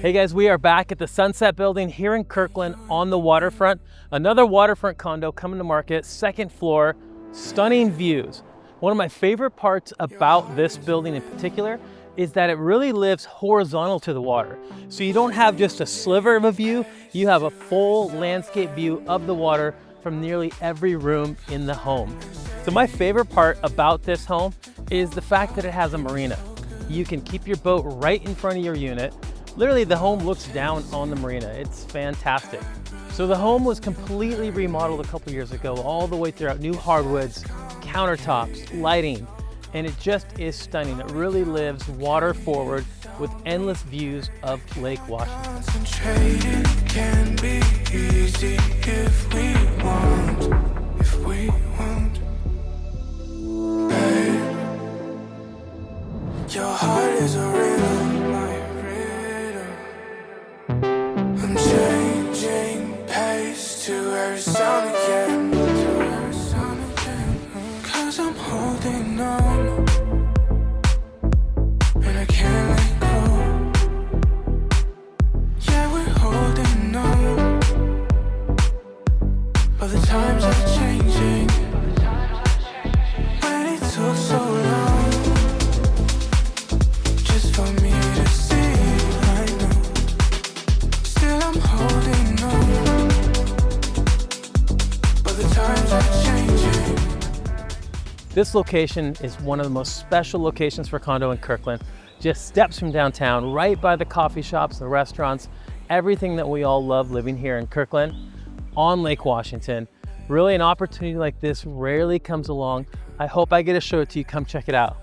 Hey guys, we are back at the Sunset building here in Kirkland on the waterfront. Another waterfront condo coming to market, second floor, stunning views. One of my favorite parts about this building in particular is that it really lives horizontal to the water. So you don't have just a sliver of a view, you have a full landscape view of the water from nearly every room in the home. So my favorite part about this home is the fact that it has a marina. You can keep your boat right in front of your unit. Literally, the home looks down on the marina. It's fantastic. So the home was completely remodeled a couple years ago, all the way throughout, new hardwoods, countertops, lighting, and it just is stunning. It really lives water forward with endless views of Lake Washington. Can be easy if we want. Babe, your heart is a riddle. Changing pace to every sound again, cause I'm holding on, and I can't let go. Yeah, we're holding on, but the times are changing. When it took so long just for me to see, I know. I'm holding on, but the times are changing. This location is one of the most special locations for condo in Kirkland. Just steps from downtown, right by the coffee shops, the restaurants, everything that we all love living here in Kirkland on Lake Washington. Really, an opportunity like this rarely comes along. I hope I get to show it to you. Come check it out.